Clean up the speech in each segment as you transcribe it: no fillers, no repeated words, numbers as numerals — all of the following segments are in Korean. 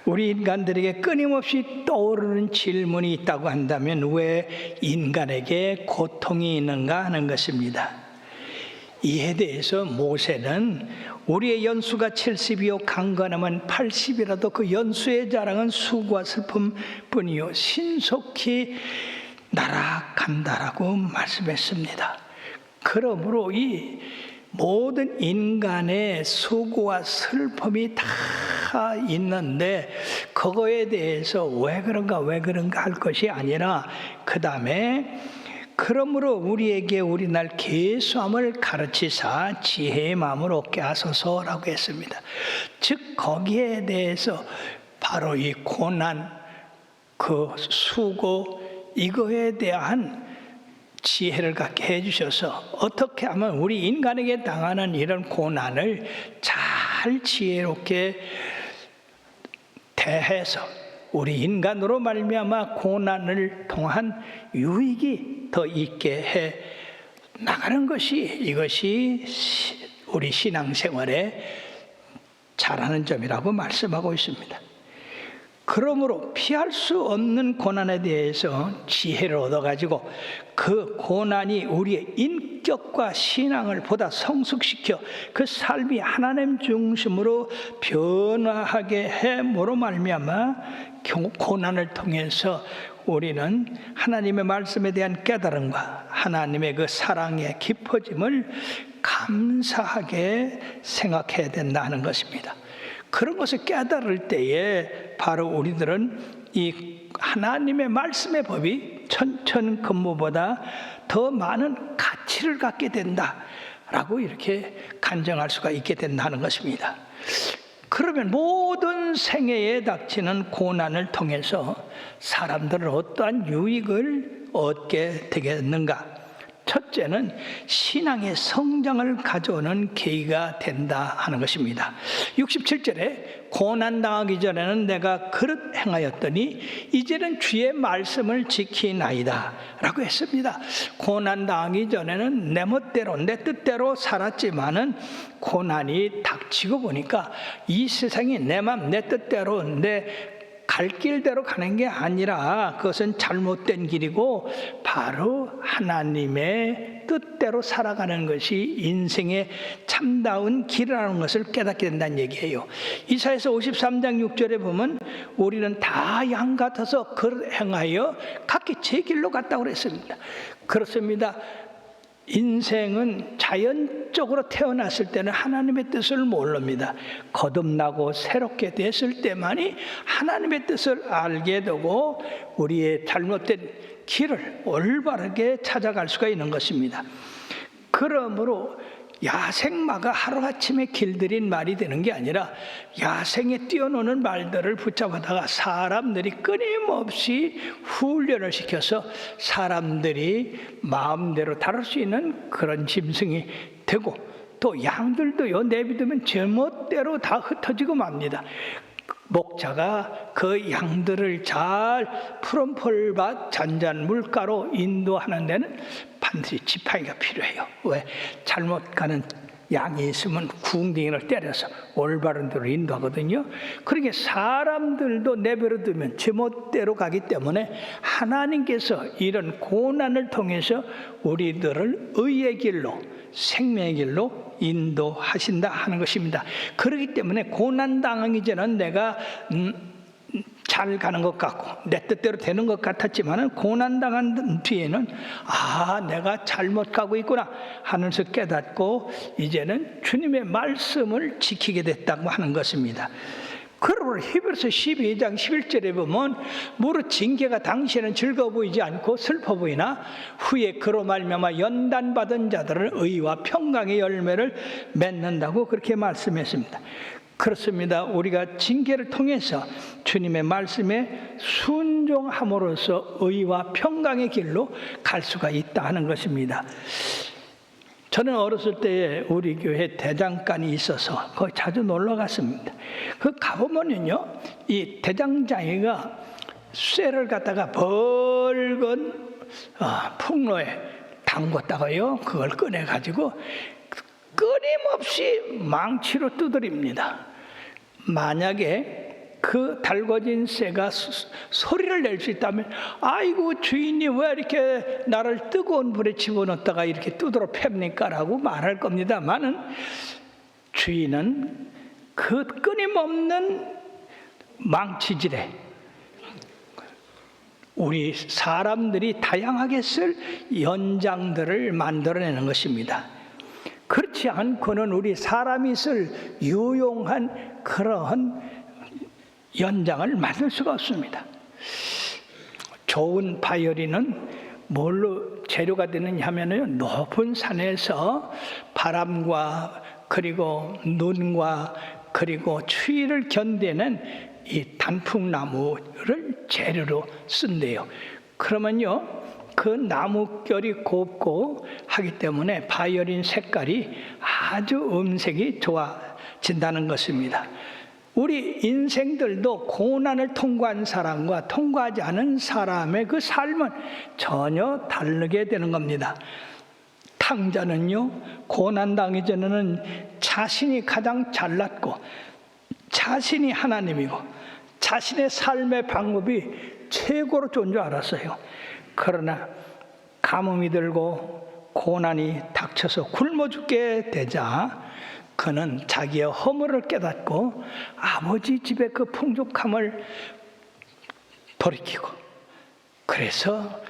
우리 인간들에게 끊임없이 떠오르는 질문이 있다고 한다면 왜 인간에게 고통이 있는가 하는 것입니다. 이에 대해서 모세는 우리의 연수가 70이요 강건하면 80이라도 그 연수의 자랑은 수고와 슬픔뿐이요 신속히 날아간다라고 말씀했습니다. 그러므로 이 모든 인간의 수고와 슬픔이 다 있는데 그거에 대해서 왜 그런가 할 것이 아니라 그 다음에 그러므로 우리에게 우리 날 계수함을 가르치사 지혜의 마음을 얻게 하소서라고 했습니다. 즉 거기에 대해서 바로 이 고난, 그 수고 이거에 대한 지혜를 갖게 해주셔서 어떻게 하면 우리 인간에게 당하는 이런 고난을 잘 지혜롭게 대해서 우리 인간으로 말미암아 고난을 통한 유익이 더 있게 해 나가는 것이 이것이 우리 신앙생활에 잘하는 점이라고 말씀하고 있습니다. 그러므로 피할 수 없는 고난에 대해서 지혜를 얻어가지고 그 고난이 우리의 인격과 신앙을 보다 성숙시켜 그 삶이 하나님 중심으로 변화하게 해므로 말미암아 고난을 통해서 우리는 하나님의 말씀에 대한 깨달음과 하나님의 그 사랑의 깊어짐을 감사하게 생각해야 된다 하는 것입니다. 그런 것을 깨달을 때에 바로 우리들은 이 하나님의 말씀의 법이 천천근무보다 더 많은 가치를 갖게 된다라고 이렇게 간증할 수가 있게 된다는 것입니다. 그러면 모든 생애에 닥치는 고난을 통해서 사람들은 어떠한 유익을 얻게 되겠는가? 첫째는 신앙의 성장을 가져오는 계기가 된다 하는 것입니다. 67절에 고난당하기 전에는 내가 그릇 행하였더니 이제는 주의 말씀을 지키나이다 라고 했습니다. 고난당하기 전에는 내 멋대로 내 뜻대로 살았지만은 고난이 닥치고 보니까 이 세상이 내 맘 내 뜻대로 내 갈 길대로 가는 게 아니라 그것은 잘못된 길이고 바로 하나님의 뜻대로 살아가는 것이 인생의 참다운 길이라는 것을 깨닫게 된다는 얘기예요. 이사야서 53장 6절에 보면 우리는 다 양 같아서 그릇 행하여 각기 제 길로 갔다고 그랬습니다. 그렇습니다. 인생은 자연적으로 태어났을 때는 하나님의 뜻을 모릅니다. 거듭나고 새롭게 됐을 때만이 하나님의 뜻을 알게 되고 우리의 잘못된 길을 올바르게 찾아갈 수가 있는 것입니다. 그러므로 야생마가 하루아침에 길들인 말이 되는 게 아니라 야생에 뛰어노는 말들을 붙잡아다가 사람들이 끊임없이 훈련을 시켜서 사람들이 마음대로 다룰 수 있는 그런 짐승이 되고 또 양들도요 내비두면 제멋대로 다 흩어지고 맙니다. 목자가 그 양들을 잘 푸른 풀밭 잔잔 물가로 인도하는 데는 반드시 지팡이가 필요해요. 왜? 잘못 가는 양이 있으면 궁둥이를 때려서 올바른 대로 인도하거든요. 그러니까 사람들도 내버려 두면 제멋대로 가기 때문에 하나님께서 이런 고난을 통해서 우리들을 의의 길로 생명의 길로 인도하신다 하는 것입니다. 그렇기 때문에 고난당하기 전에는 내가 잘 가는 것 같고 내 뜻대로 되는 것 같았지만 고난당한 뒤에는 내가 잘못 가고 있구나 하면서 깨닫고 이제는 주님의 말씀을 지키게 됐다고 하는 것입니다. 그러므로 히브리서 12장 11절에 보면 무릇 징계가 당시에는 즐거워 보이지 않고 슬퍼 보이나 후에 그로 말미암아 연단받은 자들은 의와 평강의 열매를 맺는다고 그렇게 말씀했습니다. 그렇습니다. 우리가 징계를 통해서 주님의 말씀에 순종함으로써 의와 평강의 길로 갈 수가 있다 하는 것입니다. 저는 어렸을 때에 우리 교회 대장간이 있어서 거기 자주 놀러 갔습니다. 그 가보면요, 이 대장장이가 쇠를 갖다가 벌건 풍로에 담궜다가요, 그걸 꺼내가지고 끊임없이 망치로 두드립니다. 만약에 그 달궈진 새가 소리를 낼 수 있다면, 아이고 주인이 왜 이렇게 나를 뜨거운 불에 집어넣었다가 이렇게 두드러 팹니까? 라고 말할 겁니다만은, 주인은 그 끊임없는 망치질에 우리 사람들이 다양하게 쓸 연장들을 만들어내는 것입니다. 그렇지 않고는 우리 사람이 쓸 유용한 그러한 연장을 만들 수가 없습니다. 좋은 바이올린은 뭘로 재료가 되느냐 하면은 높은 산에서 바람과 그리고 눈과 그리고 추위를 견디는 이 단풍나무를 재료로 쓴대요. 그러면요, 그 나뭇결이 곱고 하기 때문에 바이올린 색깔이 아주 음색이 좋아진다는 것입니다. 우리 인생들도 고난을 통과한 사람과 통과하지 않은 사람의 그 삶은 전혀 다르게 되는 겁니다. 탕자는요, 고난당하기 전에는 자신이 가장 잘났고 자신이 하나님이고 자신의 삶의 방법이 최고로 좋은 줄 알았어요. 그러나 가뭄이 들고 고난이 닥쳐서 굶어 죽게 되자 그는 자기의 허물을 깨닫고 아버지 집의 그 풍족함을 돌이키고, 그래서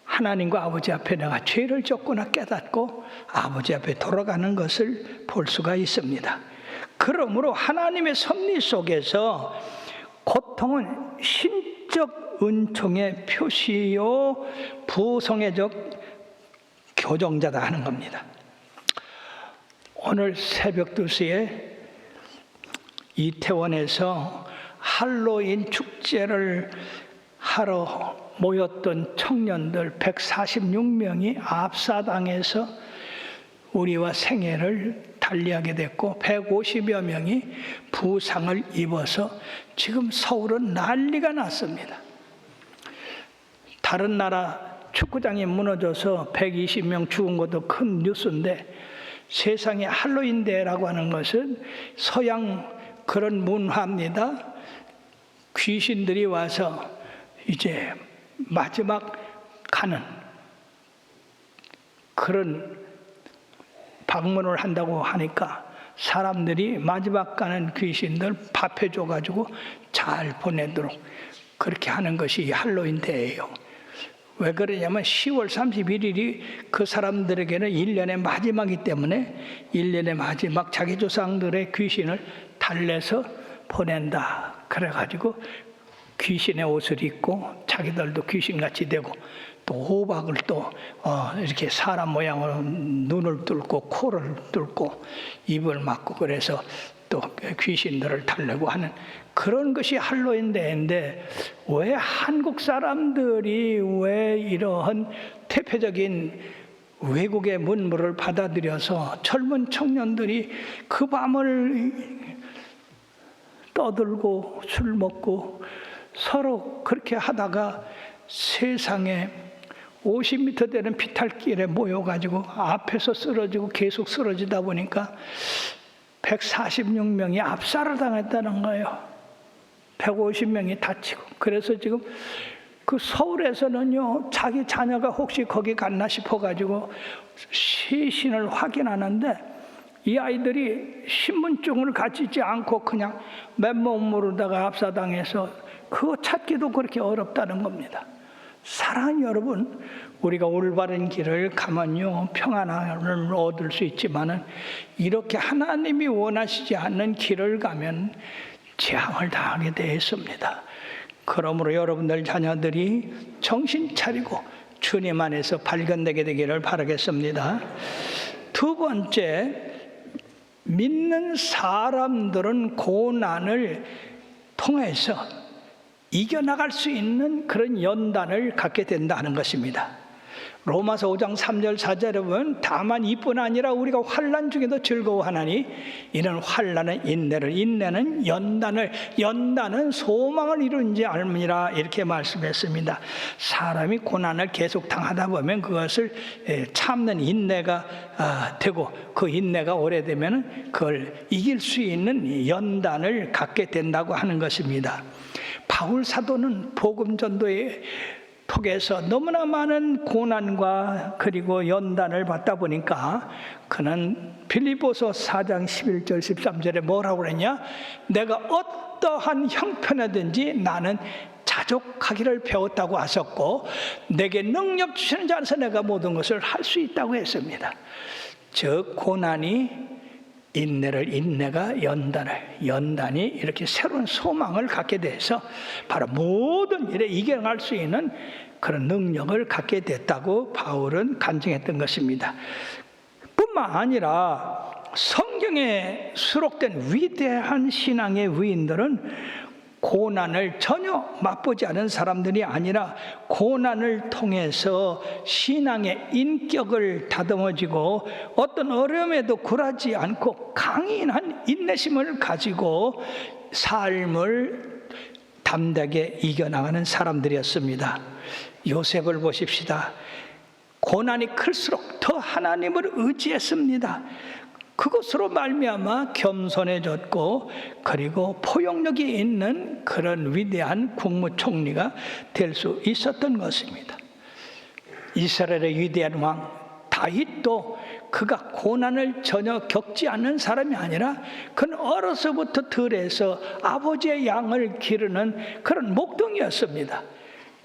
하나님과 아버지 앞에 내가 죄를 졌구나 깨닫고 아버지 앞에 돌아가는 것을 볼 수가 있습니다. 그러므로 하나님의 섭리 속에서 고통은 신적 은총의 표시요 부성애적 교정자다 하는 겁니다. 오늘 새벽 2시에 이태원에서 할로윈 축제를 하러 모였던 청년들 146명이 압사당해서 우리와 생애를 달리하게 됐고 150여 명이 부상을 입어서 지금 서울은 난리가 났습니다. 다른 나라 축구장이 무너져서 120명 죽은 것도 큰 뉴스인데, 세상에 할로윈데이라고 하는 것은 서양 그런 문화입니다. 귀신들이 와서 이제 마지막 가는 그런 방문을 한다고 하니까 사람들이 마지막 가는 귀신들 밥해 줘가지고 잘 보내도록 그렇게 하는 것이 할로윈데이예요. 왜 그러냐면 10월 31일이 그 사람들에게는 1년의 마지막이기 때문에 1년의 마지막 자기 조상들의 귀신을 달래서 보낸다. 그래가지고 귀신의 옷을 입고 자기들도 귀신같이 되고, 또 호박을 또 이렇게 사람 모양으로 눈을 뚫고 코를 뚫고 입을 막고, 그래서 또 귀신들을 달래고 하는 그런 것이 할로윈데이인데, 왜 한국 사람들이 왜 이러한 대표적인 외국의 문물을 받아들여서 젊은 청년들이 그 밤을 떠들고 술 먹고 서로 그렇게 하다가 세상에 50m 되는 비탈길에 모여가지고 앞에서 쓰러지고 계속 쓰러지다 보니까 146명이 압사를 당했다는 거예요. 150명이 다치고. 그래서 지금 그 서울에서는요, 자기 자녀가 혹시 거기 갔나 싶어가지고 시신을 확인하는데, 이 아이들이 신분증을 가지지 않고 그냥 맨몸으로다가 압사당해서 그거 찾기도 그렇게 어렵다는 겁니다. 사랑하는 여러분, 우리가 올바른 길을 가면요 평안을 얻을 수 있지만은, 이렇게 하나님이 원하시지 않는 길을 가면 재앙을 당하게 되어 있습니다. 그러므로 여러분들 자녀들이 정신 차리고 주님 안에서 발견되게 되기를 바라겠습니다. 두 번째, 믿는 사람들은 고난을 통해서 이겨나갈 수 있는 그런 연단을 갖게 된다는 것입니다. 로마서 5장 3절 4절에 보면 다만 이뿐 아니라 우리가 환난 중에도 즐거워하나니 이는 환난은 인내를, 인내는 연단을, 연단은 소망을 이룬지 알미니라, 이렇게 말씀했습니다. 사람이 고난을 계속 당하다 보면 그것을 참는 인내가 되고, 그 인내가 오래되면 그걸 이길 수 있는 연단을 갖게 된다고 하는 것입니다. 바울 사도는 복음 전도에 속에서 너무나 많은 고난과 그리고 연단을 받다 보니까 그는 빌립보서 4장 11절 13절에 뭐라고 그랬냐? 내가 어떠한 형편이든지 나는 자족하기를 배웠다고 하셨고, 내게 능력 주시는 자 안에서 내가 모든 것을 할 수 있다고 했습니다. 즉 고난이 인내를, 인내가 연단을, 연단이 이렇게 새로운 소망을 갖게 돼서 바로 모든 일에 이겨나갈 수 있는 그런 능력을 갖게 됐다고 바울은 간증했던 것입니다. 뿐만 아니라 성경에 수록된 위대한 신앙의 위인들은 고난을 전혀 맛보지 않은 사람들이 아니라 고난을 통해서 신앙의 인격을 다듬어지고 어떤 어려움에도 굴하지 않고 강인한 인내심을 가지고 삶을 담대하게 이겨나가는 사람들이었습니다. 요셉을 보십시다. 고난이 클수록 더 하나님을 의지했습니다. 그것으로 말미암아 겸손해졌고 그리고 포용력이 있는 그런 위대한 국무총리가 될 수 있었던 것입니다. 이스라엘의 위대한 왕 다윗도 그가 고난을 전혀 겪지 않는 사람이 아니라 그는 어려서부터 들에서 아버지의 양을 기르는 그런 목동이었습니다.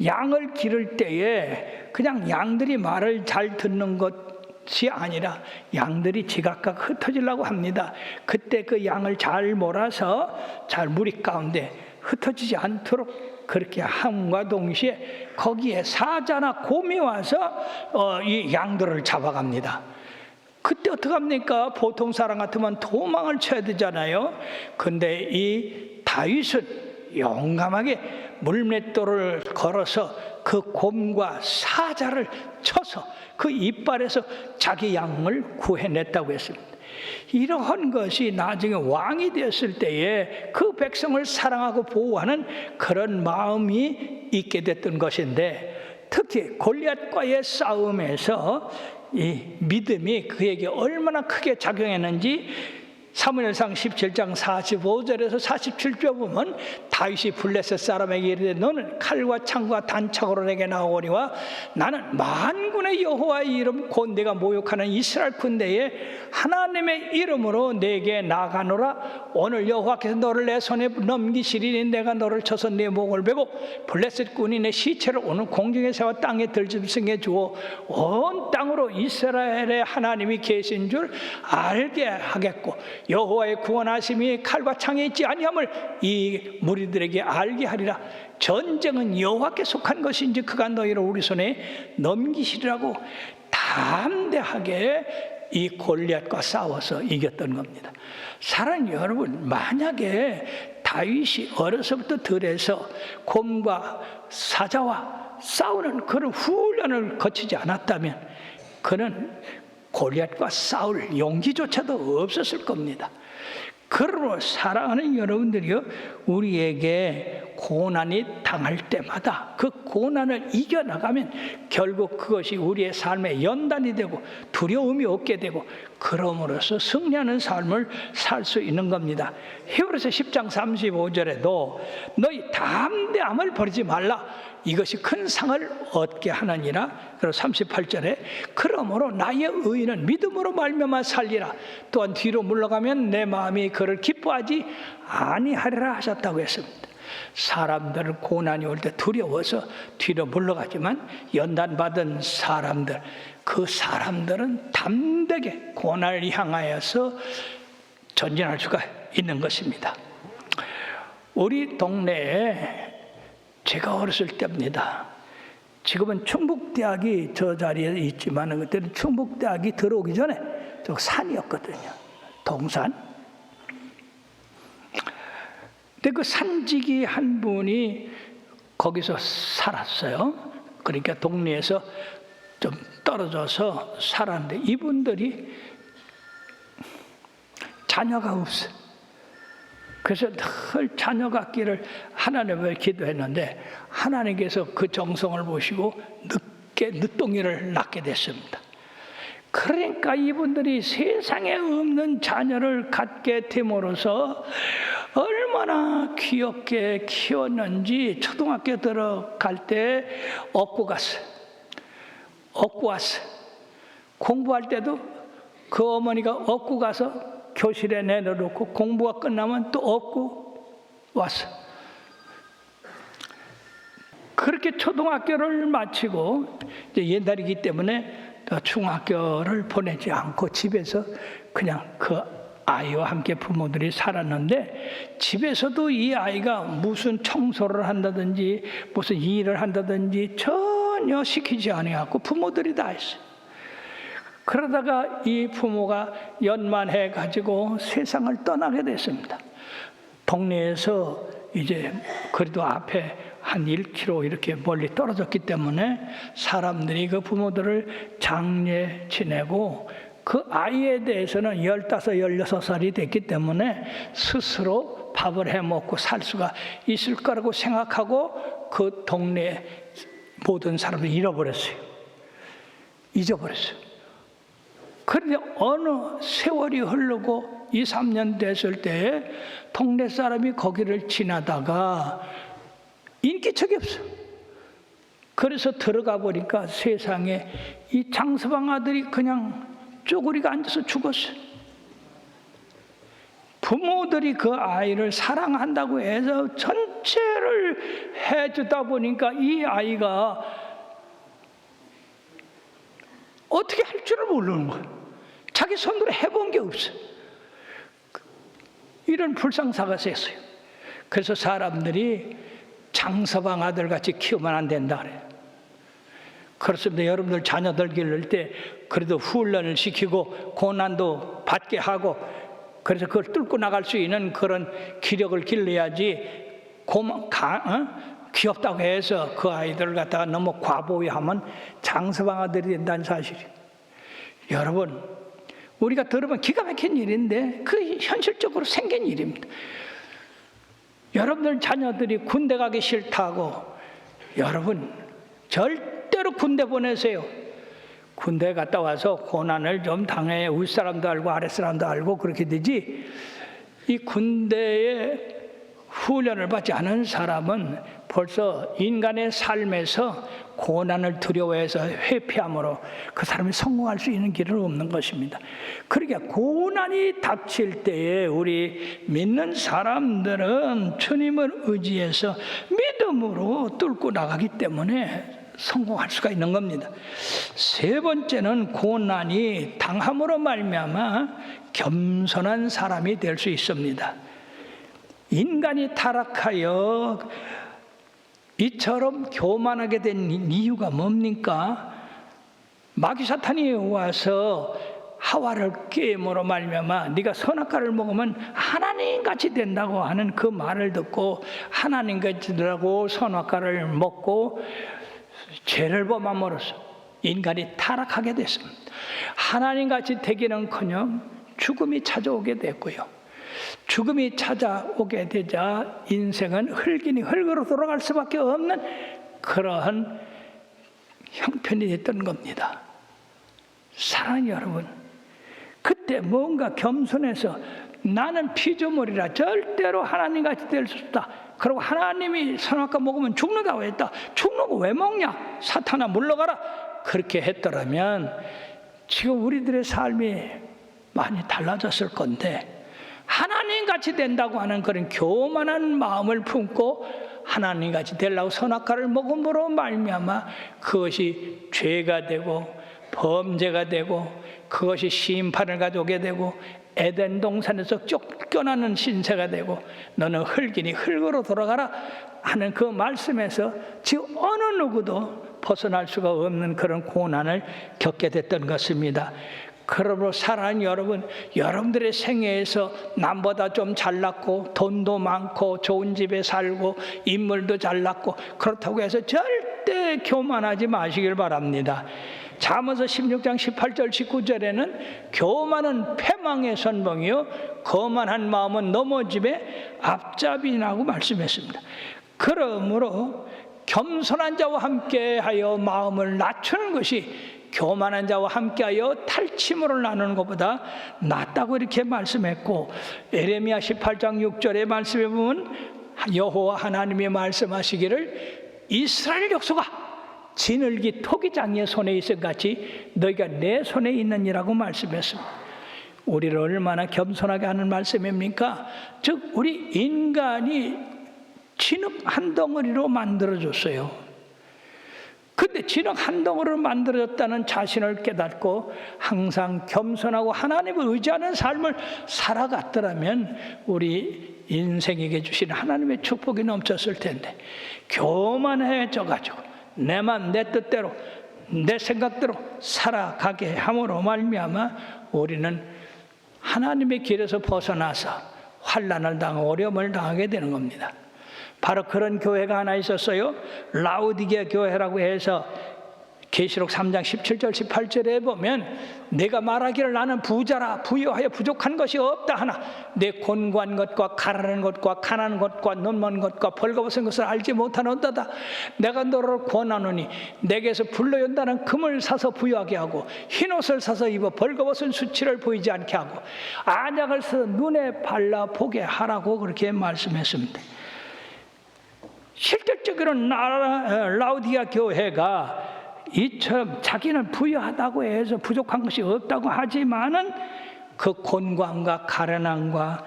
양을 기를 때에 그냥 양들이 말을 잘 듣는 것이 아니라 양들이 지각각 흩어지려고 합니다. 그때 그 양을 잘 몰아서 잘 무리 가운데 흩어지지 않도록 그렇게 함과 동시에 거기에 사자나 곰이 와서 이 양들을 잡아갑니다. 그때 어떡합니까? 보통 사람 같으면 도망을 쳐야 되잖아요. 근데 이 다윗은 용감하게 물맷돌을 걸어서 그 곰과 사자를 쳐서 그 이빨에서 자기 양을 구해냈다고 했습니다. 이러한 것이 나중에 왕이 되었을 때에 그 백성을 사랑하고 보호하는 그런 마음이 있게 됐던 것인데, 특히 골리앗과의 싸움에서 이 믿음이 그에게 얼마나 크게 작용했는지 사무엘상 17장 45절에서 47절 보면 다윗이 블레셋 사람에게 이르되 너는 칼과 창과 단창으로 내게 나오거니와 나는 만군의 여호와의 이름 곧 내가 모욕하는 이스라엘 군대에 하나님의 이름으로 내게 나가노라. 오늘 여호와께서 너를 내 손에 넘기시리니 내가 너를 쳐서 내 목을 베고 블레셋 군이 내 시체를 오늘 공중에 세워 땅에 들짐승해 주어 온 땅으로 이스라엘의 하나님이 계신 줄 알게 하겠고 여호와의 구원하심이 칼과 창에 있지 아니함을 이 무리들에게 알게 하리라. 전쟁은 여호와께 속한 것인지 그가 너희를 우리 손에 넘기시리라고 담대하게 이 골리앗과 싸워서 이겼던 겁니다. 사랑하는 여러분, 만약에 다윗이 어려서부터 들에서 곰과 사자와 싸우는 그런 훈련을 거치지 않았다면 그는 골리앗과 싸울 용기조차도 없었을 겁니다. 그러므로 사랑하는 여러분들이요, 우리에게 고난이 당할 때마다 그 고난을 이겨나가면 결국 그것이 우리의 삶의 연단이 되고 두려움이 없게 되고 그럼으로써 승리하는 삶을 살 수 있는 겁니다. 히브리서 10장 35절에도 너희 담대함을 버리지 말라. 이것이 큰 상을 얻게 하느니라. 그리고 38절에 그러므로 나의 의인은 믿음으로 말미암아 살리라. 또한 뒤로 물러가면 내 마음이 그를 기뻐하지 아니하리라 하셨다고 했습니다. 사람들은 고난이 올 때 두려워서 뒤로 물러가지만 연단받은 사람들, 그 사람들은 담대하게 고난을 향하여서 전진할 수가 있는 것입니다. 우리 동네에 제가 어렸을 때입니다. 지금은 충북대학이 저 자리에 있지만 그때는 충북대학이 들어오기 전에 저 산이었거든요. 동산. 근데 그 산지기 한 분이 거기서 살았어요. 그러니까 동네에서 좀 떨어져서 살았는데 이분들이 자녀가 없어요. 그래서 늘 자녀 갖기를 하나님을 기도했는데 하나님께서 그 정성을 보시고 늦둥이를 낳게 됐습니다. 그러니까 이분들이 세상에 없는 자녀를 갖게 됨으로써 얼마나 귀엽게 키웠는지 초등학교 들어갈 때 업고 갔어요. 업고 왔어요. 공부할 때도 그 어머니가 업고 가서 교실에 내려놓고 공부가 끝나면 또 업고 왔어요. 그렇게 초등학교를 마치고 이제 옛날이기 때문에 중학교를 보내지 않고 집에서 그냥 그 아이와 함께 부모들이 살았는데 집에서도 이 아이가 무슨 청소를 한다든지 무슨 일을 한다든지 전혀 시키지 아니하고 부모들이 다 했어요. 그러다가 이 부모가 연만해 가지고 세상을 떠나게 됐습니다. 동네에서 이제 그래도 앞에 한 1km 이렇게 멀리 떨어졌기 때문에 사람들이 그 부모들을 장례 지내고 그 아이에 대해서는 15, 16살이 됐기 때문에 스스로 밥을 해 먹고 살 수가 있을 거라고 생각하고 그 동네 모든 사람들이 잃어버렸어요. 잊어버렸어요. 그런데 어느 세월이 흐르고 2, 3년 됐을 때 동네 사람이 거기를 지나다가 인기척이 없어요. 그래서 들어가 보니까 세상에 이 장서방 아들이 그냥 쪼그리가 앉아서 죽었어요. 부모들이 그 아이를 사랑한다고 해서 전체를 해주다 보니까 이 아이가 어떻게 할 줄을 모르는 거예요. 자기 손으로 해본 게 없어요. 이런 불상사가 셌어요. 그래서 사람들이 장서방 아들같이 키우면 안 된다 그래요. 그렇습니다. 여러분들 자녀들 기를 때 그래도 훈련을 시키고 고난도 받게 하고 그래서 그걸 뚫고 나갈 수 있는 그런 기력을 길러야지 귀엽다고 해서 그 아이들을 갖다가 너무 과보유하면 장서방 아들이 된다는 사실이에요. 여러분, 우리가 들으면 기가 막힌 일인데 그 현실적으로 생긴 일입니다. 여러분들 자녀들이 군대 가기 싫다고 여러분 절대로 군대 보내세요. 군대 갔다 와서 고난을 좀 당해 윗사람도 알고 아랫사람도 알고 그렇게 되지 이 군대에 훈련을 받지 않은 사람은 벌써 인간의 삶에서 고난을 두려워해서 회피함으로 그 사람이 성공할 수 있는 길은 없는 것입니다. 그러니까 고난이 닥칠 때에 우리 믿는 사람들은 주님을 의지해서 믿음으로 뚫고 나가기 때문에 성공할 수가 있는 겁니다. 세 번째는 고난이 당함으로 말미암아 겸손한 사람이 될 수 있습니다. 인간이 타락하여 이처럼 교만하게 된 이유가 뭡니까? 마귀 사탄이 와서 하와를 깨므로 말미암아 네가 선악과를 먹으면 하나님같이 된다고 하는 그 말을 듣고 하나님같이 되라고 선악과를 먹고 죄를 범함으로써 인간이 타락하게 됐습니다. 하나님같이 되기는커녕 죽음이 찾아오게 됐고요. 죽음이 찾아오게 되자 인생은 흙이니 흙으로 돌아갈 수밖에 없는 그러한 형편이 됐던 겁니다. 사랑하는 여러분, 그때 뭔가 겸손해서 나는 피조물이라 절대로 하나님같이 될 수 없다. 그리고 하나님이 선악과 먹으면 죽는다고 했다. 죽는 거 왜 먹냐? 사탄아 물러가라. 그렇게 했더라면 지금 우리들의 삶이 많이 달라졌을 건데 하나님같이 된다고 하는 그런 교만한 마음을 품고 하나님같이 되려고 선악과를 먹음으로 말미암아 그것이 죄가 되고 범죄가 되고 그것이 심판을 가져오게 되고 에덴 동산에서 쫓겨나는 신세가 되고 너는 흙이니 흙으로 돌아가라 하는 그 말씀에서 지금 어느 누구도 벗어날 수가 없는 그런 고난을 겪게 됐던 것입니다. 그러므로 사랑하는 여러분, 여러분들의 생애에서 남보다 좀 잘났고 돈도 많고 좋은 집에 살고 인물도 잘났고 그렇다고 해서 절대 교만하지 마시길 바랍니다. 잠언서 16장 18절 19절에는 교만은 패망의 선봉이요 거만한 마음은 넘어짐의 앞잡이라고 말씀했습니다. 그러므로 겸손한 자와 함께하여 마음을 낮추는 것이 교만한 자와 함께하여 탈취물을 나누는 것보다 낫다고 이렇게 말씀했고, 에레미야 18장 6절의 말씀에 보면 여호와 하나님이 말씀하시기를 이스라엘 족속아 지늘기 토기장이의 손에 있음 같이 너희가 내 손에 있느니라고 말씀했습니다. 우리를 얼마나 겸손하게 하는 말씀입니까? 즉 우리 인간이 진흙 한 덩어리로 만들어졌어요. 근데 진흙 한 덩어리로 만들어졌다는 자신을 깨닫고 항상 겸손하고 하나님을 의지하는 삶을 살아갔더라면 우리 인생에게 주신 하나님의 축복이 넘쳤을 텐데, 교만해져 가지고 내 맘 내 뜻대로 내 생각대로 살아가게 함으로 말미암아 우리는 하나님의 길에서 벗어나서 환난을 당하고 어려움을 당하게 되는 겁니다. 바로 그런 교회가 하나 있었어요. 라우디게아 교회라고 해서 계시록 3장 17절 18절에 보면 내가 말하기를 나는 부자라 부유하여 부족한 것이 없다 하나 내 곤고한 것과 가라는 것과 가난한 것과 눈먼 것과 벌거벗은 것을 알지 못하는도다. 내가 너를 권하노니 내게서 불러연다는 금을 사서 부유하게 하고 흰옷을 사서 입어 벌거벗은 수치를 보이지 않게 하고 안약을 써서 눈에 발라 보게 하라고 그렇게 말씀했습니다. 실질적으로는 라우디게아 교회가 이처럼 자기는 부유하다고 해서 부족한 것이 없다고 하지만은 그 곤고함과 가련함과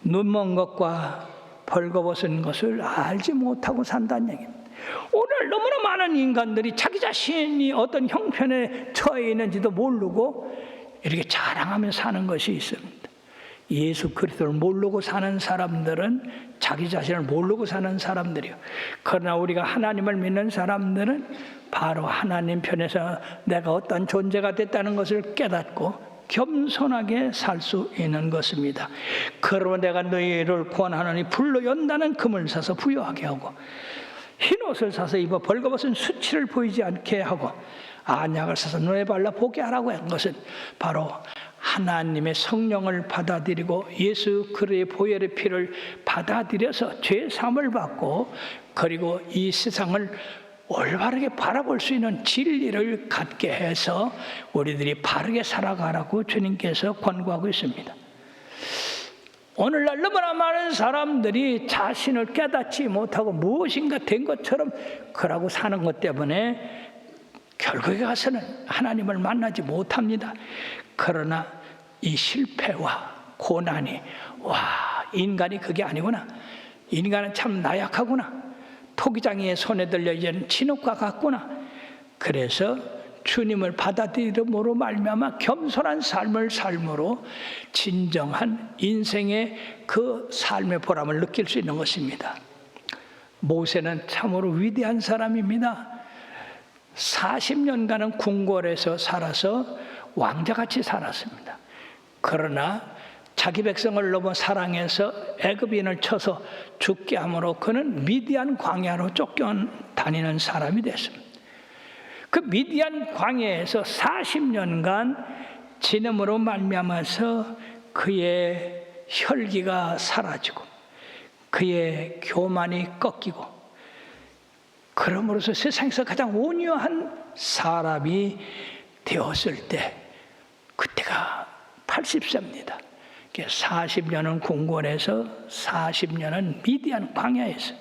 눈먼 것과 벌거벗은 것을 알지 못하고 산다는 얘기입니다. 오늘 너무나 많은 인간들이 자기 자신이 어떤 형편에 처해 있는지도 모르고 이렇게 자랑하며 사는 것이 있습니다. 예수 그리스도를 모르고 사는 사람들은 자기 자신을 모르고 사는 사람들이요. 그러나 우리가 하나님을 믿는 사람들은 바로 하나님 편에서 내가 어떤 존재가 됐다는 것을 깨닫고 겸손하게 살 수 있는 것입니다. 그러므로 내가 너희를 권하노니 불로 연다는 금을 사서 부유하게 하고 흰옷을 사서 입어 벌거벗은 수치를 보이지 않게 하고 안약을 사서 눈에 발라 보게 하라고 한 것은 바로 하나님의 성령을 받아들이고 예수 그리스도의 보혈의 피를 받아들여서 죄 사함을 받고 그리고 이 세상을 올바르게 바라볼 수 있는 진리를 갖게 해서 우리들이 바르게 살아가라고 주님께서 권고하고 있습니다. 오늘날 너무나 많은 사람들이 자신을 깨닫지 못하고 무엇인가 된 것처럼 그러고 사는 것 때문에 결국에 가서는 하나님을 만나지 못합니다. 그러나 이 실패와 고난이 인간이 그게 아니구나. 인간은 참 나약하구나. 토기장이의 손에 들려 이제는 진흙과 같구나. 그래서 주님을 받아들임으로 말미암아 겸손한 삶을 삶으로 진정한 인생의 그 삶의 보람을 느낄 수 있는 것입니다. 모세는 참으로 위대한 사람입니다. 40년간은 궁궐에서 살아서 왕자같이 살았습니다. 그러나 자기 백성을 너무 사랑해서 애굽인을 쳐서 죽게 함으로 그는 미디안 광야로 쫓겨다니는 사람이 됐습니다. 그 미디안 광야에서 40년간 지냄으로 말미암아서 그의 혈기가 사라지고 그의 교만이 꺾이고 그러므로서 세상에서 가장 온유한 사람이 되었을 때 그때가 80세입니다. 40년은 궁궐에서 40년은 미디안 광야에서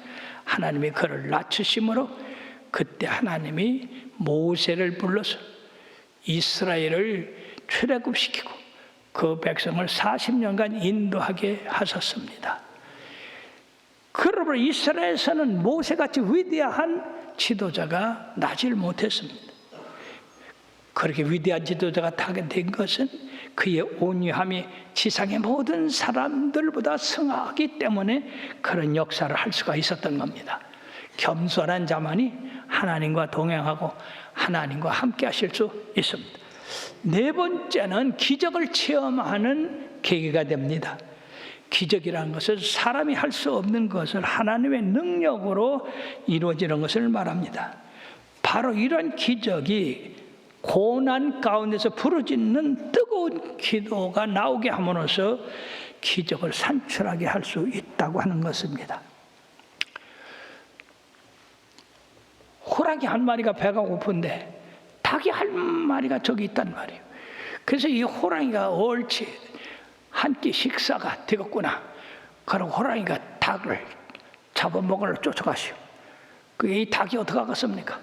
하나님이 그를 낮추심으로 그때 하나님이 모세를 불러서 이스라엘을 출애굽시키고 그 백성을 40년간 인도하게 하셨습니다. 그러므로 이스라엘에서는 모세같이 위대한 지도자가 나질 못했습니다. 그렇게 위대한 지도자가 타게 된 것은 그의 온유함이 지상의 모든 사람들보다 승하기 때문에 그런 역사를 할 수가 있었던 겁니다. 겸손한 자만이 하나님과 동행하고 하나님과 함께 하실 수 있습니다. 네 번째는 기적을 체험하는 계기가 됩니다. 기적이라는 것은 사람이 할 수 없는 것을 하나님의 능력으로 이루어지는 것을 말합니다. 바로 이런 기적이 고난 가운데서 부르짖는 뜨거운 기도가 나오게 함으로써 기적을 산출하게 할 수 있다고 하는 것입니다. 호랑이 한 마리가 배가 고픈데 닭이 한 마리가 저기 있단 말이에요. 그래서 이 호랑이가 옳지 한 끼 식사가 되겠구나. 그리고 호랑이가 닭을 잡아먹으러 쫓아가시오. 이 닭이 어떻게 하겠습니까?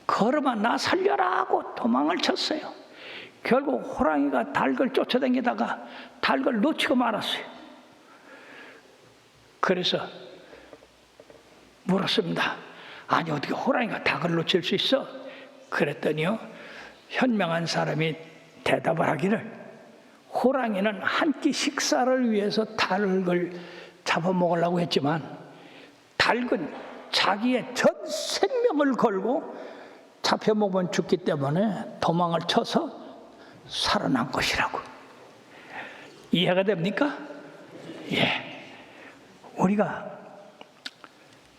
걸어봐 나 살려라 하고 도망을 쳤어요. 결국 호랑이가 닭을 쫓아다니다가 닭을 놓치고 말았어요. 그래서 물었습니다. 아니 어떻게 호랑이가 닭을 놓칠 수 있어? 그랬더니요, 현명한 사람이 대답을 하기를 호랑이는 한 끼 식사를 위해서 닭을 잡아먹으려고 했지만 닭은 자기의 전 생명을 걸고 잡혀먹으면 죽기 때문에 도망을 쳐서 살아난 것이라고. 이해가 됩니까? 예. 우리가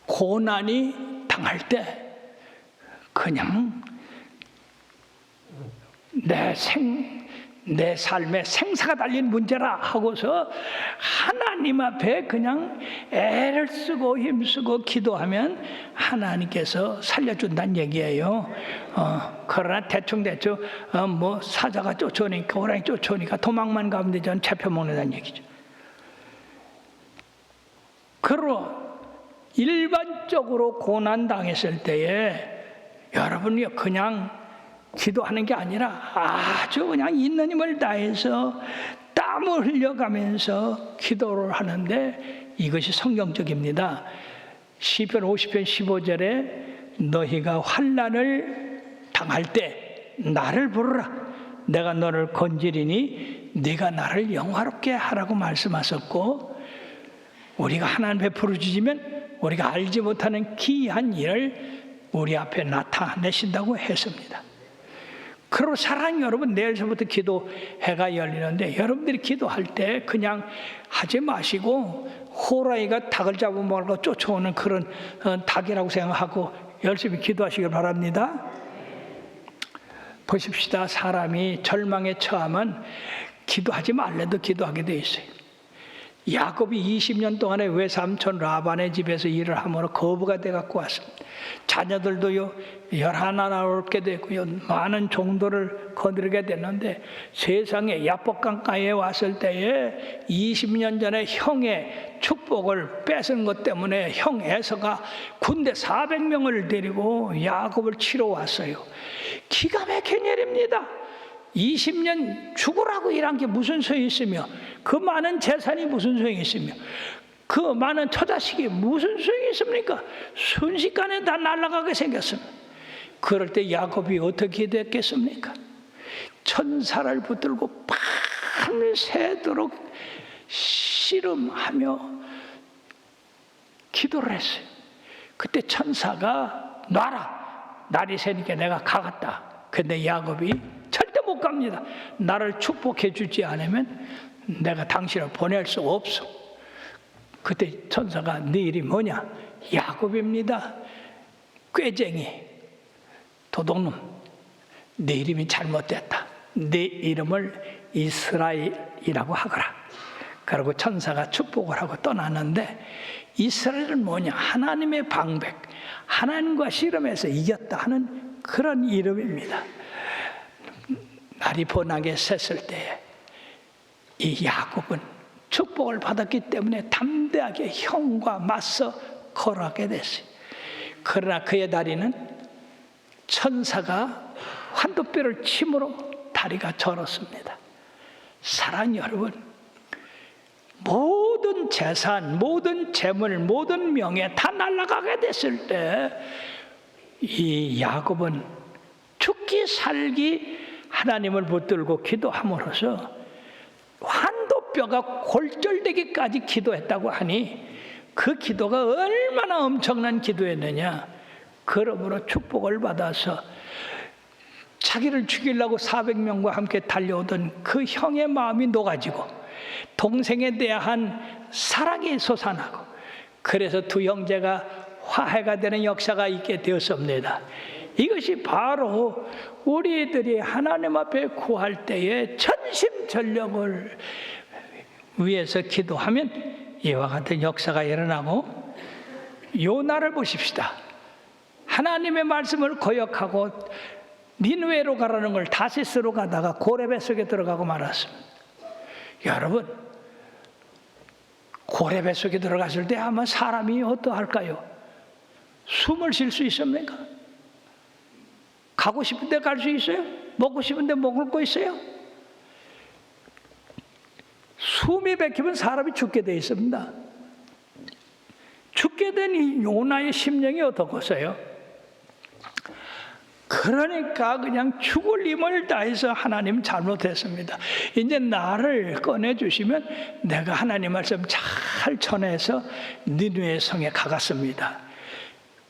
고난이 당할 때 그냥 내 삶에 생사가 달린 문제라 하고서 하나님 앞에 그냥 애를 쓰고 힘쓰고 기도하면 하나님께서 살려준다는 얘기예요. 그러나 대충 뭐 사자가 쫓아오니까 호랑이 쫓아오니까 도망만 가면 되지 잡혀먹는다는 얘기죠. 그러 일반적으로 고난 당했을 때에 여러분이 그냥 기도하는 게 아니라 아주 그냥 있는 힘을 다해서 땀을 흘려가면서 기도를 하는데 이것이 성경적입니다. 시편 50편 15절에 너희가 환난을 당할 때 나를 부르라. 내가 너를 건지리니 네가 나를 영화롭게 하라고 말씀하셨고, 우리가 하나님 앞에 부르짖으면 우리가 알지 못하는 기이한 일을 우리 앞에 나타내신다고 했습니다. 그리고 사랑하는 여러분, 내일서부터 기도회가 열리는데 여러분들이 기도할 때 그냥 하지 마시고 호랑이가 닭을 잡아먹으려고 쫓아오는 그런 닭이라고 생각하고 열심히 기도하시길 바랍니다. 보십시다. 사람이 절망에 처하면 기도하지 말래도 기도하게 돼 있어요. 야곱이 20년 동안에 외삼촌 라반의 집에서 일을 하므로 거부가 돼갖고 왔습니다. 자녀들도요 11 낳게 됐고요, 많은 종도를 거느리게 됐는데 세상에 야복강가에 왔을 때에 20년 전에 형의 축복을 뺏은 것 때문에 형 에서가 군대 400명을 데리고 야곱을 치러 왔어요. 기가 막힌 일입니다. 20년 죽으라고 일한 게 무슨 소용이 있으며, 그 많은 재산이 무슨 소용이 있으며, 그 많은 처자식이 무슨 소용이 있습니까? 순식간에 다 날아가게 생겼습니다. 그럴 때 야곱이 어떻게 됐겠습니까? 천사를 붙들고 밤새도록 씨름하며 기도를 했어요. 그때 천사가 놔라, 날이 새니까 내가 가겠다. 근데 야곱이 절대 못 갑니다. 나를 축복해 주지 않으면 내가 당신을 보낼 수 없어. 그때 천사가 네 이름이 뭐냐? 야곱입니다. 꾀쟁이, 도둑놈, 네 이름이 잘못됐다. 네 이름을 이스라엘이라고 하거라. 그리고 천사가 축복을 하고 떠났는데, 이스라엘은 뭐냐? 하나님의 방백, 하나님과 씨름해서 이겼다 하는 그런 이름입니다. 날이 번하게 샜을 때 이 야곱은 축복을 받았기 때문에 담대하게 형과 맞서 걸어가게 됐어요. 그러나 그의 다리는 천사가 환도뼈를 침으로 다리가 절었습니다. 사랑하는 여러분, 모든 재산, 모든 재물, 모든 명예 다 날아가게 됐을 때 이 야곱은 죽기 살기 하나님을 붙들고 기도함으로써 환도뼈가 골절되기까지 기도했다고 하니 그 기도가 얼마나 엄청난 기도였느냐. 그러므로 축복을 받아서 자기를 죽이려고 400명과 함께 달려오던 그 형의 마음이 녹아지고 동생에 대한 사랑이 솟아나고, 그래서 두 형제가 화해가 되는 역사가 있게 되었습니다. 이것이 바로 우리들이 하나님 앞에 구할 때에 전심전력을 위해서 기도하면 이와 같은 역사가 일어나고, 요나를 보십시다. 하나님의 말씀을 거역하고 니느웨로 가라는 걸 다시스로 가다가 고레 뱃속에 들어가고 말았습니다. 여러분, 고레 뱃속에 들어갔을 때 아마 사람이 어떠할까요? 숨을 쉴 수 있습니까? 가고 싶은 데 갈 수 있어요? 먹고 싶은 데 먹을 거 있어요? 숨이 막히면 사람이 죽게 돼 있습니다. 죽게 된 이 요나의 심령이 어떻겠어요? 그러니까 그냥 죽을 힘을 다해서 하나님 잘못했습니다. 이제 나를 꺼내주시면 내가 하나님 말씀 잘 전해서 니느웨 성에 가갔습니다.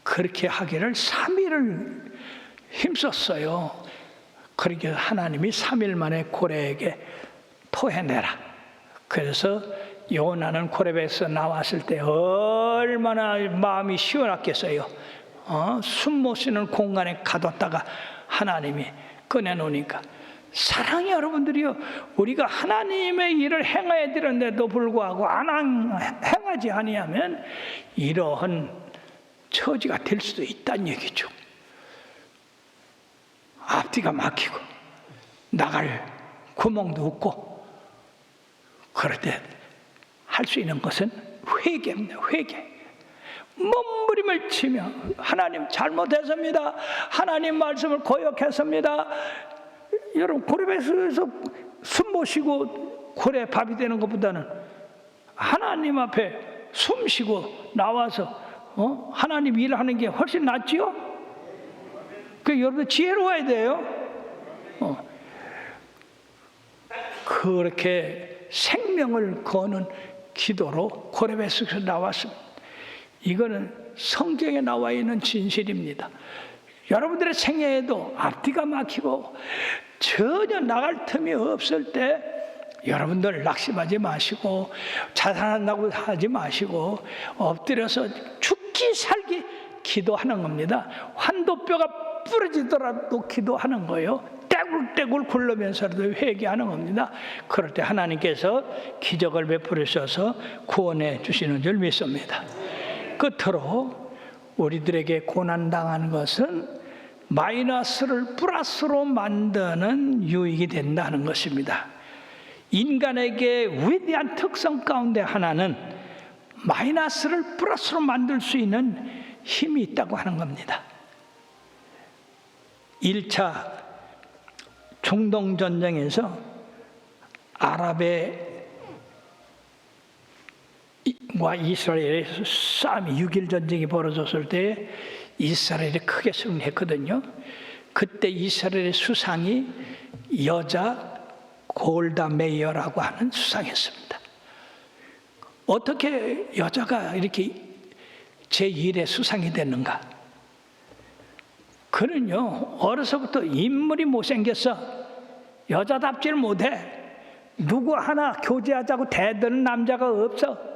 그렇게 하기를 3일을 힘썼어요. 그렇게 하나님이 3일 만에 고레에게 토해내라. 그래서 요나는 고레에서 나왔을 때 얼마나 마음이 시원했겠어요. 숨 못 쉬는 공간에 가뒀다가 하나님이 꺼내놓으니까. 사랑이 여러분들이요, 우리가 하나님의 일을 행해야 되는데도 불구하고 행하지 아니하면 이러한 처지가 될 수도 있다는 얘기죠. 앞뒤가 막히고 나갈 구멍도 없고, 그럴 때 할 수 있는 것은 회개입니다. 회개. 몸부림을 치며 하나님 잘못했습니다. 하나님 말씀을 거역했습니다. 여러분, 고레에서 숨 못 쉬고 고레 밥이 되는 것보다는 하나님 앞에 숨 쉬고 나와서 하나님 일하는 게 훨씬 낫지요? 그 여러분 지혜로워야 돼요. 그렇게 생명을 거는 기도로 고레에서 나왔습니다. 이거는 성경에 나와 있는 진실입니다. 여러분들의 생애에도 앞뒤가 막히고 전혀 나갈 틈이 없을 때 여러분들 낙심하지 마시고 자살한다고 하지 마시고 엎드려서 죽기 살기 기도하는 겁니다. 환도뼈가 부러지더라도 기도하는 거예요. 떼굴떼굴 굴르면서라도 회개하는 겁니다. 그럴 때 하나님께서 기적을 베풀으셔서 구원해 주시는 줄 믿습니다. 끝으로 우리들에게 고난당하는 것은 마이너스를 플러스로 만드는 유익이 된다는 것입니다. 인간에게 위대한 특성 가운데 하나는 마이너스를 플러스로 만들 수 있는 힘이 있다고 하는 겁니다. 1차 중동전쟁에서 아랍의 과 이스라엘의 싸움이 6.1 전쟁이 벌어졌을 때 이스라엘이 크게 승리했거든요. 그때 이스라엘의 수상이 여자 골다 메이어라고 하는 수상이었습니다. 어떻게 여자가 이렇게 제1의 수상이 됐는가? 그는요, 어려서부터 인물이 못생겼어. 여자답지를 못해. 누구 하나 교제하자고 대드는 남자가 없어.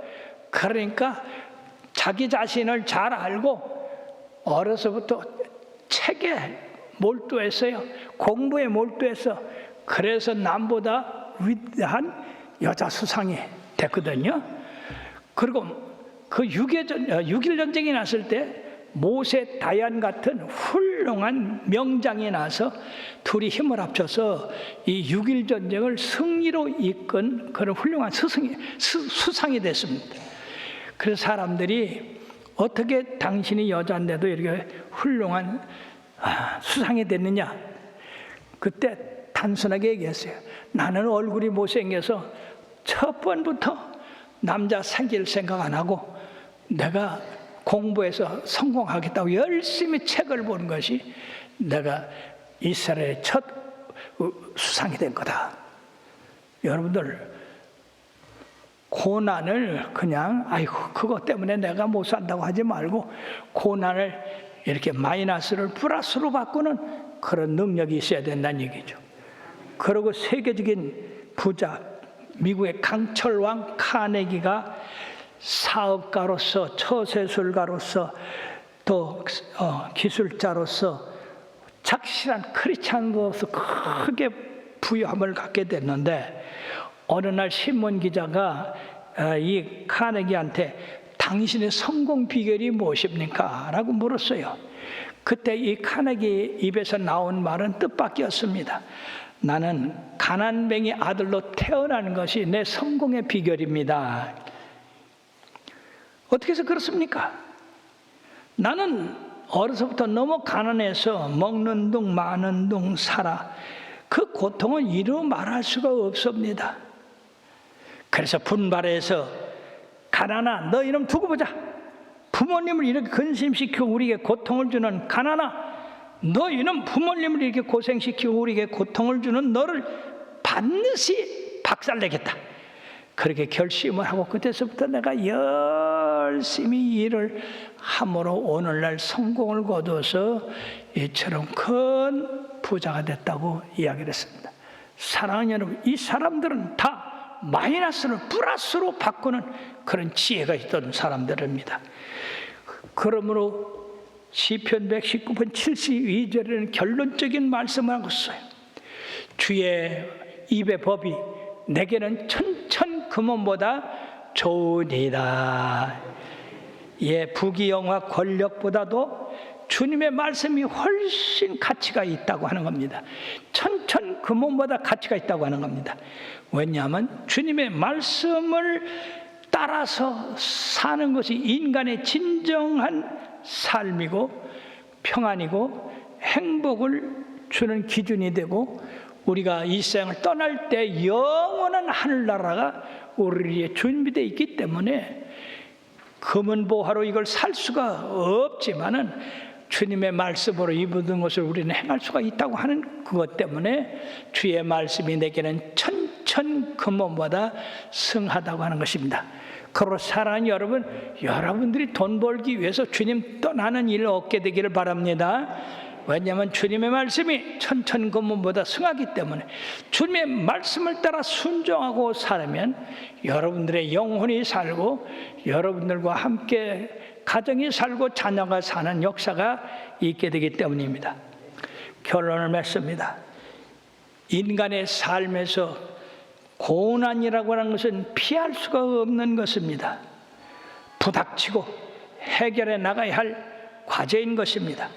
그러니까 자기 자신을 잘 알고 어려서부터 책에 몰두했어요. 공부에 몰두해서 그래서 남보다 위대한 여자 수상이 됐거든요. 그리고 그 6.1 전쟁이 났을 때 모세 다얀 같은 훌륭한 명장이 나서 둘이 힘을 합쳐서 이 6.1 전쟁을 승리로 이끈 그런 훌륭한 수상이 됐습니다. 그래서 사람들이 어떻게 당신이 여자인데도 이렇게 훌륭한 수상이 됐느냐? 그때 단순하게 얘기했어요. 나는 얼굴이 못생겨서 첫 번부터 남자 사귈 생각 안 하고 내가 공부해서 성공하겠다고 열심히 책을 본 것이 내가 이스라엘의 첫 수상이 된 거다. 여러분들, 고난을 그냥 아이고 그것 때문에 내가 못 산다고 하지 말고 고난을 이렇게 마이너스를 플러스로 바꾸는 그런 능력이 있어야 된다는 얘기죠. 그리고 세계적인 부자 미국의 강철왕 카네기가 사업가로서 처세술가로서 또 기술자로서 착실한 크리스찬으로서 크게 부유함을 갖게 됐는데, 어느 날 신문 기자가 이 카네기한테 당신의 성공 비결이 무엇입니까? 라고 물었어요. 그때 이 카네기 입에서 나온 말은 뜻밖이었습니다. 나는 가난뱅이 아들로 태어나는 것이 내 성공의 비결입니다. 어떻게 해서 그렇습니까? 나는 어려서부터 너무 가난해서 먹는 둥 마는 둥 살아. 그 고통은 이루 말할 수가 없습니다. 그래서 분발해서, 가난아, 너 이놈 두고 보자. 부모님을 이렇게 근심시키고 우리에게 고통을 주는 가난아, 너 이놈 부모님을 이렇게 고생시키고 우리에게 고통을 주는 너를 반드시 박살내겠다. 그렇게 결심을 하고, 그때서부터 내가 열심히 일을 함으로 오늘날 성공을 거둬서 이처럼 큰 부자가 됐다고 이야기를 했습니다. 사랑하는 여러분, 이 사람들은 다 마이너스를 플러스로 바꾸는 그런 지혜가 있던 사람들입니다. 그러므로 시편 119편 72절에는 결론적인 말씀을 하고 있어요. 주의 입의 법이 내게는 천천금원보다 좋으니라. 예, 부귀영화 권력보다도 주님의 말씀이 훨씬 가치가 있다고 하는 겁니다. 천천금원보다 가치가 있다고 하는 겁니다. 왜냐하면 주님의 말씀을 따라서 사는 것이 인간의 진정한 삶이고 평안이고 행복을 주는 기준이 되고, 우리가 이 세상을 떠날 때 영원한 하늘나라가 우리에게 준비되어 있기 때문에 금은보화로 이걸 살 수가 없지만은 주님의 말씀으로 이 모든 것을 우리는 행할 수가 있다고 하는 그것 때문에 주의 말씀이 내게는 천천금원보다 승하다고 하는 것입니다. 그러므로 사랑하는 여러분, 여러분들이 돈 벌기 위해서 주님 떠나는 일을 얻게 되기를 바랍니다. 왜냐하면 주님의 말씀이 천천금원보다 승하기 때문에 주님의 말씀을 따라 순종하고 살면 여러분들의 영혼이 살고 여러분들과 함께 가정이 살고 자녀가 사는 역사가 있게 되기 때문입니다. 결론을 맺습니다. 인간의 삶에서 고난이라고 하는 것은 피할 수가 없는 것입니다. 부닥치고 해결해 나가야 할 과제인 것입니다.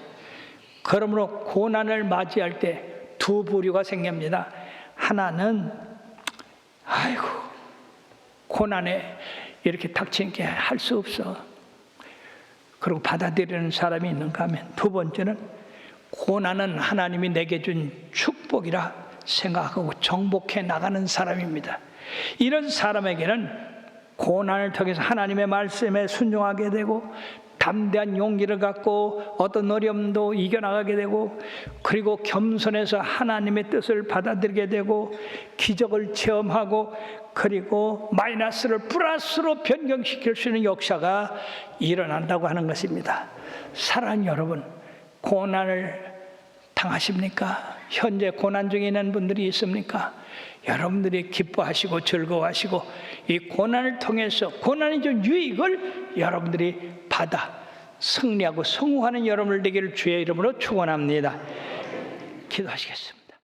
그러므로 고난을 맞이할 때 두 부류가 생깁니다. 하나는 아이고 고난에 이렇게 닥치게 할 수 없어, 그리고 받아들이는 사람이 있는가 하면, 두 번째는 고난은 하나님이 내게 준 축복이라 생각하고 정복해 나가는 사람입니다. 이런 사람에게는 고난을 통해서 하나님의 말씀에 순종하게 되고 담대한 용기를 갖고 어떤 어려움도 이겨나가게 되고, 그리고 겸손해서 하나님의 뜻을 받아들이게 되고 기적을 체험하고, 그리고 마이너스를 플러스로 변경시킬 수 있는 역사가 일어난다고 하는 것입니다. 사랑하는 여러분, 고난을 당하십니까? 현재 고난 중에 있는 분들이 있습니까? 여러분들이 기뻐하시고 즐거워하시고 이 고난을 통해서 고난이 준 유익을 여러분들이 받아 승리하고 성공하는 여러분들 되기를 주의 이름으로 축원합니다. 기도하시겠습니다.